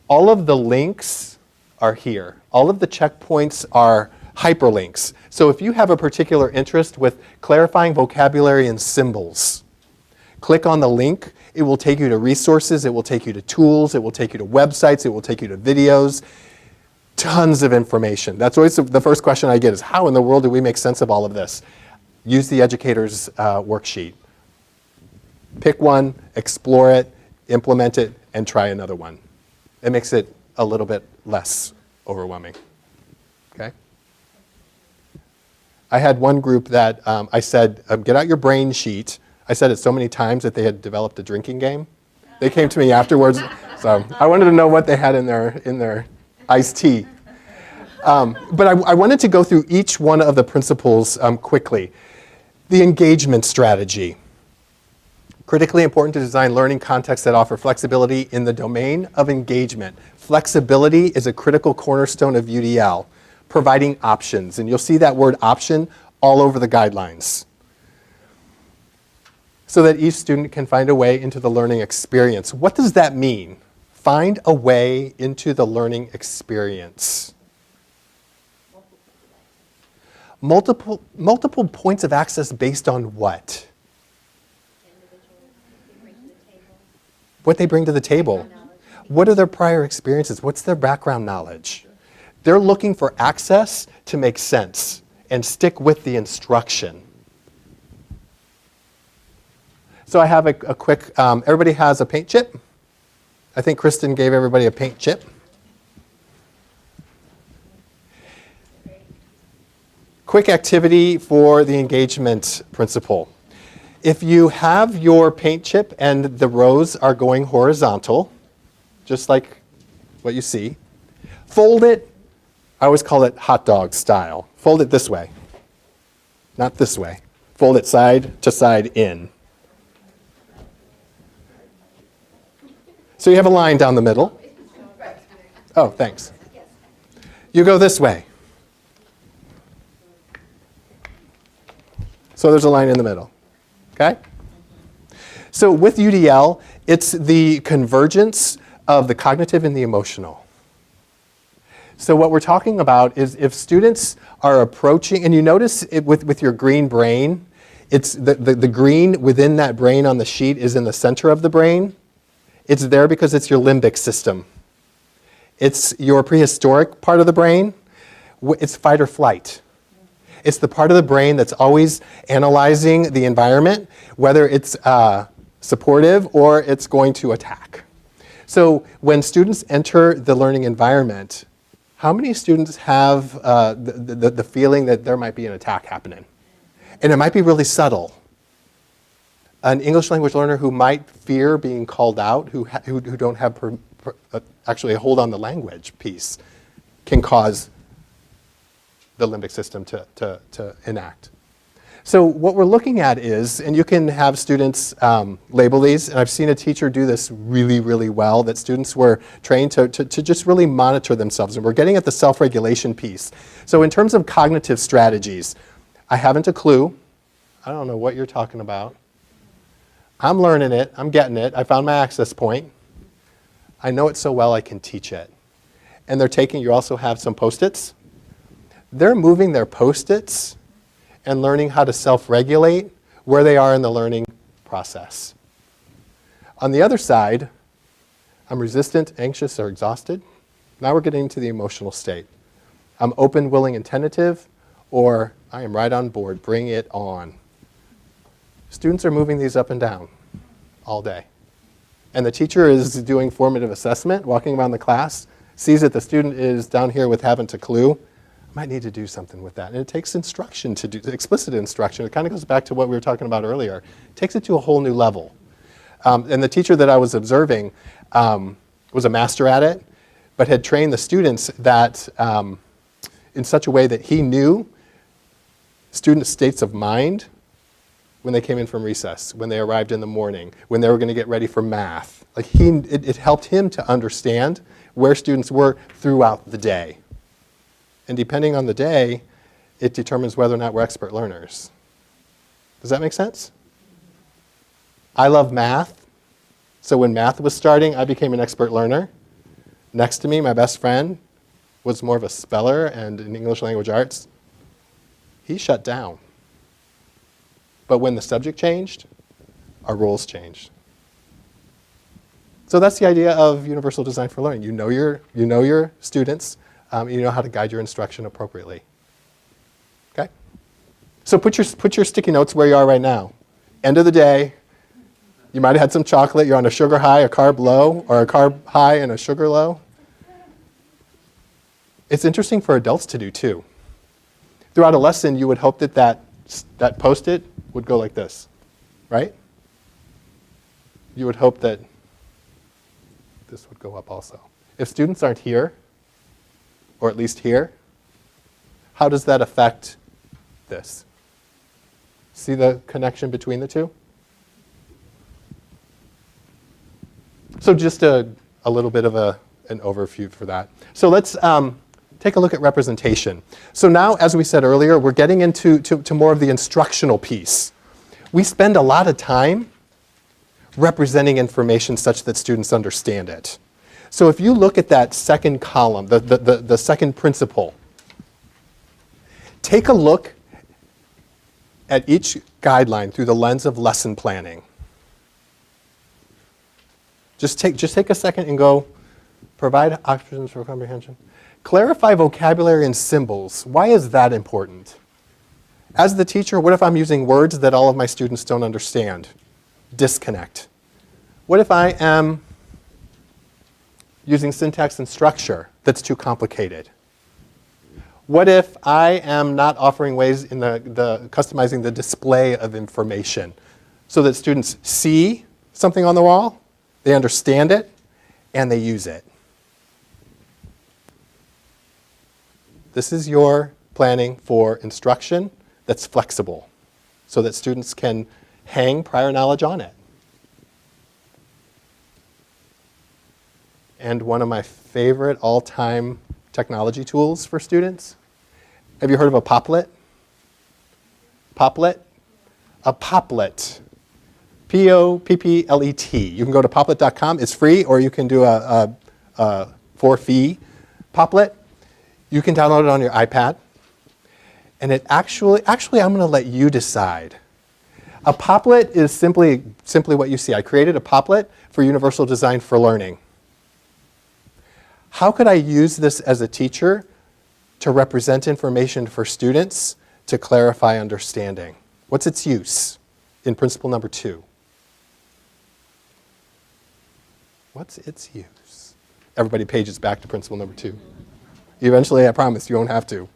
All of the links are here. All of the checkpoints are hyperlinks. So if you have a particular interest with clarifying vocabulary and symbols, click on the link. It will take you to resources. It will take you to tools. It will take you to websites. It will take you to videos. Tons of information. That's always the first question I get is, how in the world do we make sense of all of this? Use the Educators Worksheet. Pick one, explore it, implement it, and try another one. It makes it a little bit less overwhelming. Okay? I had one group that I said, get out your brain sheet. I said it so many times that they had developed a drinking game. They came to me afterwards, so I wanted to know what they had in their iced tea. But I wanted to go through each one of the principles quickly. The engagement strategy. Critically important to design learning contexts that offer flexibility in the domain of engagement. Flexibility is a critical cornerstone of UDL, providing options. And you'll see that word option all over the guidelines. So that each student can find a way into the learning experience. What does that mean? Find a way into the learning experience. Multiple points of access based on what? What they bring to the table. What are their prior experiences? What's their background knowledge? They're looking for access to make sense and stick with the instruction. So I have a quick, everybody has a paint chip? I think Kristen gave everybody a paint chip. Quick activity for the engagement principle. If you have your paint chip and the rows are going horizontal, just like what you see, fold it, I always call it hot dog style. Fold it this way, not this way. Fold it side to side in. So you have a line down the middle. Oh, thanks. You go this way. So there's a line in the middle. Okay? So with UDL, it's the convergence of the cognitive and the emotional. So what we're talking about is if students are approaching, and you notice it with your green brain, It's the green within that brain on the sheet is in the center of the brain. It's there because it's your limbic system. It's your prehistoric part of the brain. It's fight or flight. It's the part of the brain that's always analyzing the environment, whether it's supportive or it's going to attack. So when students enter the learning environment, how many students have the feeling that there might be an attack happening? And it might be really subtle. An English language learner who might fear being called out, who don't have actually a hold on the language piece, can cause the limbic system to enact. So what we're looking at is, and you can have students label these, and I've seen a teacher do this really, really well, that students were trained to just really monitor themselves, and we're getting at the self-regulation piece. So in terms of cognitive strategies, I haven't a clue. I don't know what you're talking about. I'm learning it, I'm getting it, I found my access point. I know it so well I can teach it. And you also have some Post-its. They're moving their Post-its and learning how to self-regulate where they are in the learning process. On the other side, I'm resistant, anxious, or exhausted. Now we're getting into the emotional state. I'm open, willing, and tentative, or I am right on board, bring it on. Students are moving these up and down all day. And the teacher is doing formative assessment, walking around the class, sees that the student is down here with haven't a clue. I might need to do something with that. And it takes instruction to do, explicit instruction. It kind of goes back to what we were talking about earlier. It takes it to a whole new level. And the teacher that I was observing was a master at it, but had trained the students that in such a way that he knew student states of mind when they came in from recess, when they arrived in the morning, when they were going to get ready for math. Like it helped him to understand where students were throughout the day. And depending on the day, it determines whether or not we're expert learners. Does that make sense? I love math. So when math was starting, I became an expert learner. Next to me, my best friend was more of a speller and in English language arts. He shut down. But when the subject changed, our roles changed. So that's the idea of universal design for learning. You know your students, you know how to guide your instruction appropriately. Okay? So put your sticky notes where you are right now. End of the day, you might have had some chocolate, you're on a sugar high, a carb low, or a carb high and a sugar low. It's interesting for adults to do too. Throughout a lesson, you would hope that that Post-it would go like this, right? You would hope that this would go up also. If students aren't here, or at least here, how does that affect this? See the connection between the two? So just a little bit of an overview for that. So let's take a look at representation. So now, as we said earlier, we're getting into more of the instructional piece. We spend a lot of time representing information such that students understand it. So if you look at that second column, the second principle, take a look at each guideline through the lens of lesson planning. Just take a second and go, provide options for comprehension. Clarify vocabulary and symbols. Why is that important? As the teacher, what if I'm using words that all of my students don't understand? Disconnect. What if I am using syntax and structure that's too complicated? What if I am not offering ways in customizing the display of information so that students see something on the wall, they understand it, and they use it? This is your planning for instruction that's flexible so that students can hang prior knowledge on it. And one of my favorite all-time technology tools for students. Have you heard of a Poplet? Poplet? A Poplet. P-O-P-P-L-E-T. You can go to poplet.com. It's free, or you can do a for-fee Poplet. You can download it on your iPad. And it actually I'm going to let you decide A poplet is simply what you see. I created a poplet for Universal Design for Learning. How could I use this as a teacher to represent information for students to clarify understanding? What's its use in principle number 2? What's its use? Everybody pages back to principle number 2. Eventually, I promise, you won't have to.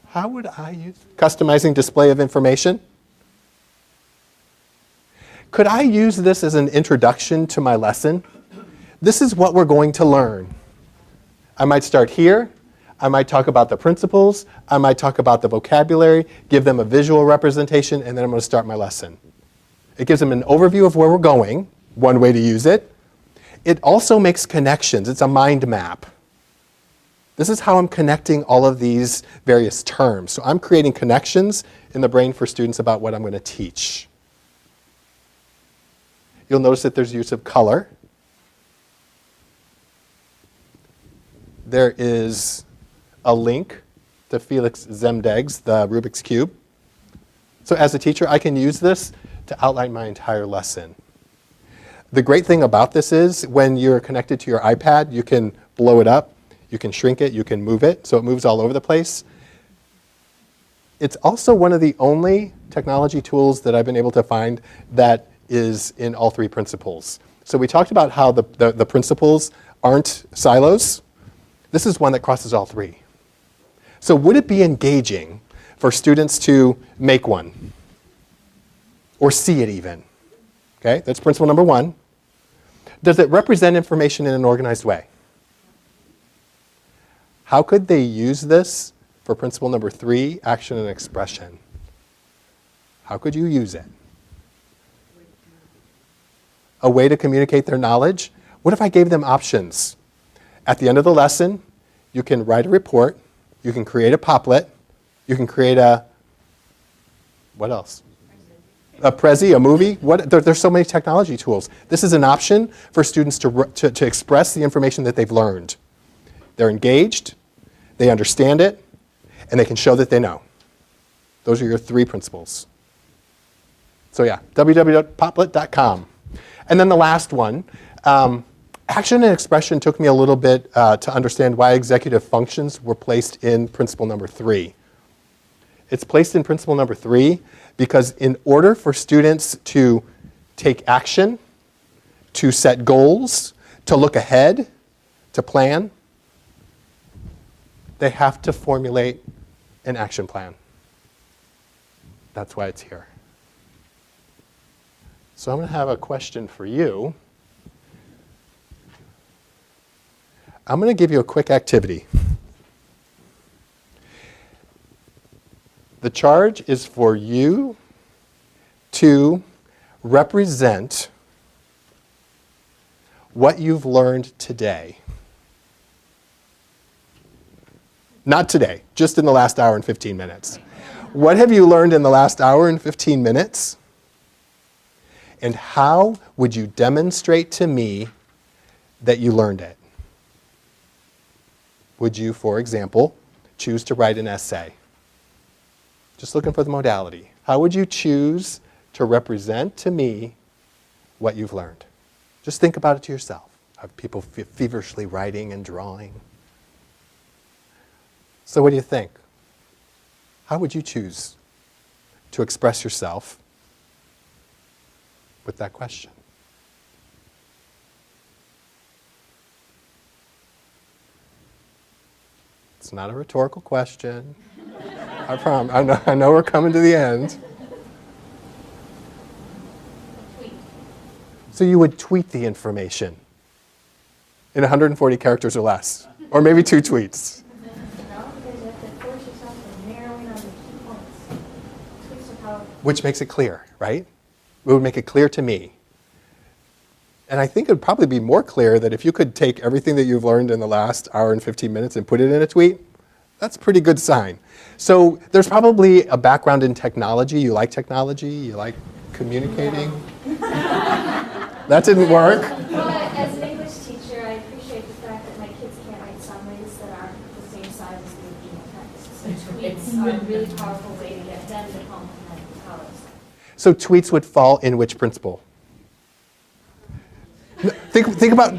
How would I use customizing display of information? Could I use this as an introduction to my lesson? This is what we're going to learn. I might start here. I might talk about the principles. I might talk about the vocabulary, give them a visual representation, and then I'm going to start my lesson. It gives them an overview of where we're going, one way to use it. It also makes connections. It's a mind map. This is how I'm connecting all of these various terms. So I'm creating connections in the brain for students about what I'm going to teach. You'll notice that there's use of color. There is a link to Felix Zemdeg's The Rubik's Cube. So as a teacher, I can use this to outline my entire lesson. The great thing about this is when you're connected to your iPad, you can blow it up, you can shrink it, you can move it, so it moves all over the place. It's also one of the only technology tools that I've been able to find that is in all 3 principles. So we talked about how the principles aren't silos. This is one that crosses all 3. So would it be engaging for students to make one? Or see it even? Okay, that's principle number 1. Does it represent information in an organized way? How could they use this for principle number 3, action and expression? How could you use it? A way to communicate their knowledge? What if I gave them options? At the end of the lesson, you can write a report, you can create a poplet, you can create a, what else? A Prezi, a movie. There's so many technology tools. This is an option for students to express the information that they've learned. They're engaged, they understand it, and they can show that they know. Those are your 3 principles. So yeah, www.poplet.com. And then the last one, action and expression took me a little bit to understand why executive functions were placed in principle number 3. It's placed in principle number 3 because in order for students to take action, to set goals, to look ahead, to plan, they have to formulate an action plan. That's why it's here. So I'm going to have a question for you. I'm going to give you a quick activity. The charge is for you to represent what you've learned today. Not today, just in the last hour and 15 minutes. What have you learned in the last hour and 15 minutes? And how would you demonstrate to me that you learned it? Would you, for example, choose to write an essay? Just looking for the modality. How would you choose to represent to me what you've learned? Just think about it to yourself. Are people feverishly writing and drawing? So what do you think? How would you choose to express yourself with that question? It's not a rhetorical question. I promise. I know we're coming to the end. Tweet. So you would tweet the information in 140 characters or less, or maybe 2 tweets. No, because you have to force yourself to narrow in on the key points. Tweets are powerful. Which makes it clear, right? It would make it clear to me. And I think it would probably be more clear that if you could take everything that you've learned in the last hour and 15 minutes and put it in a tweet, that's a pretty good sign. So there's probably a background in technology. You like technology, you like communicating. That didn't work. Well, as an English teacher, I appreciate the fact that my kids can't write summaries that aren't the same size as the original text. So tweets are a really powerful way to get them to comprehend ours. So tweets would fall in which principle? Think about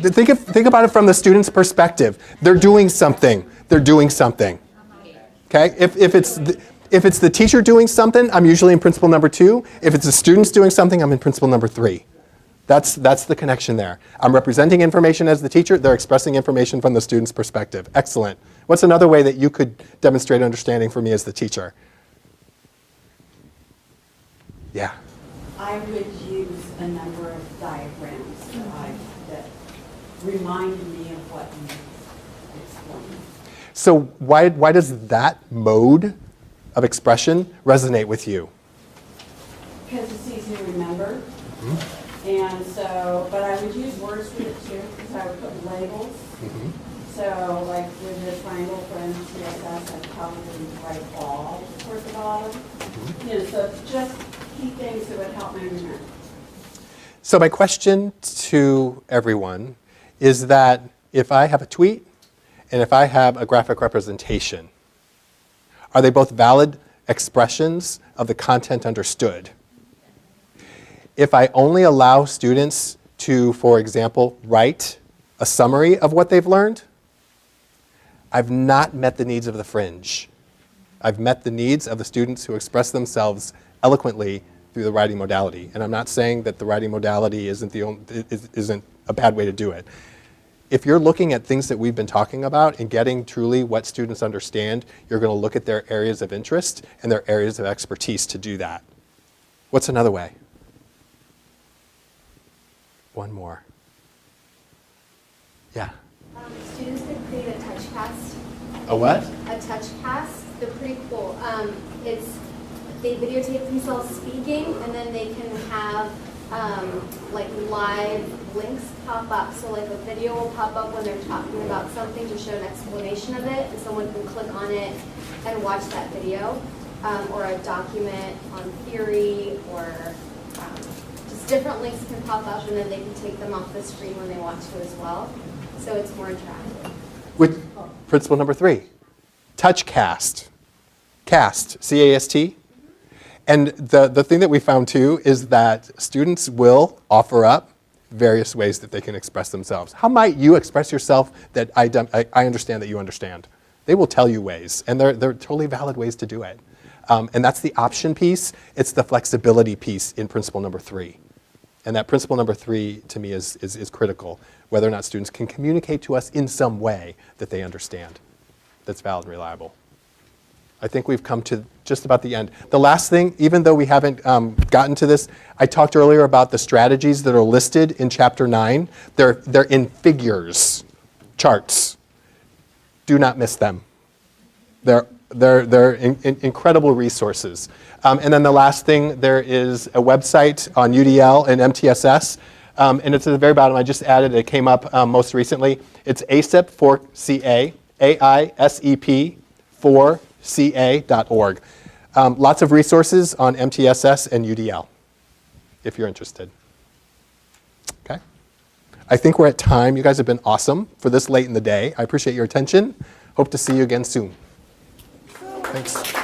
it from the student's perspective. They're doing something. They're doing something. Okay? If it's the teacher doing something, I'm usually in principle number 2. If it's the students doing something, I'm in principle number 3. That's the connection there. I'm representing information as the teacher. They're expressing information from the student's perspective. Excellent. What's another way that you could demonstrate understanding for me as the teacher? Yeah. I would use a number of diagrams that reminded me of what you explained. So why does that mode of expression resonate with you? Because it's easy to remember. And so, but I would use words with it too, because I would put labels. So like with the triangle for MTSS, I'd probably write all toward the bottom. You know, so just key things that would help me remember. So my question to everyone is that if I have a tweet and if I have a graphic representation, are they both valid expressions of the content understood? If I only allow students to, for example, write a summary of what they've learned, I've not met the needs of the fringe. I've met the needs of the students who express themselves eloquently through the writing modality. And I'm not saying that the writing modality isn't a bad way to do it. If you're looking at things that we've been talking about and getting truly what students understand, you're going to look at their areas of interest and their areas of expertise to do that. What's another way? One more. Yeah. Students could create a touch cast. A what? A touch cast. They're pretty cool. They videotape themselves speaking, and then they can have like live links pop up. So like a video will pop up when they're talking about something to show an explanation of it, and someone can click on it and watch that video, or a document on theory, or just different links can pop up, and then they can take them off the screen when they want to as well. So it's more interactive. With principle number 3, touch cast. Cast, C-A-S-T. And the thing that we found too is that students will offer up various ways that they can express themselves. How might you express yourself that I understand that you understand? They will tell you ways, and they're totally valid ways to do it. And that's the option piece. It's the flexibility piece in principle number 3. And that principle number 3 to me is critical, whether or not students can communicate to us in some way that they understand, that's valid and reliable. I think we've come to just about the end. The last thing, even though we haven't gotten to this, I talked earlier about the strategies that are listed in chapter 9. They're in figures, charts. Do not miss them. They're incredible resources. And then the last thing, there is a website on UDL and MTSS, and it's at the very bottom. I just added, it came up most recently. It's AISEP for CA, AISEP for ca.org. Lots of resources on MTSS and UDL, if you're interested. Okay. I think we're at time. You guys have been awesome for this late in the day. I appreciate your attention. Hope to see you again soon. Thanks.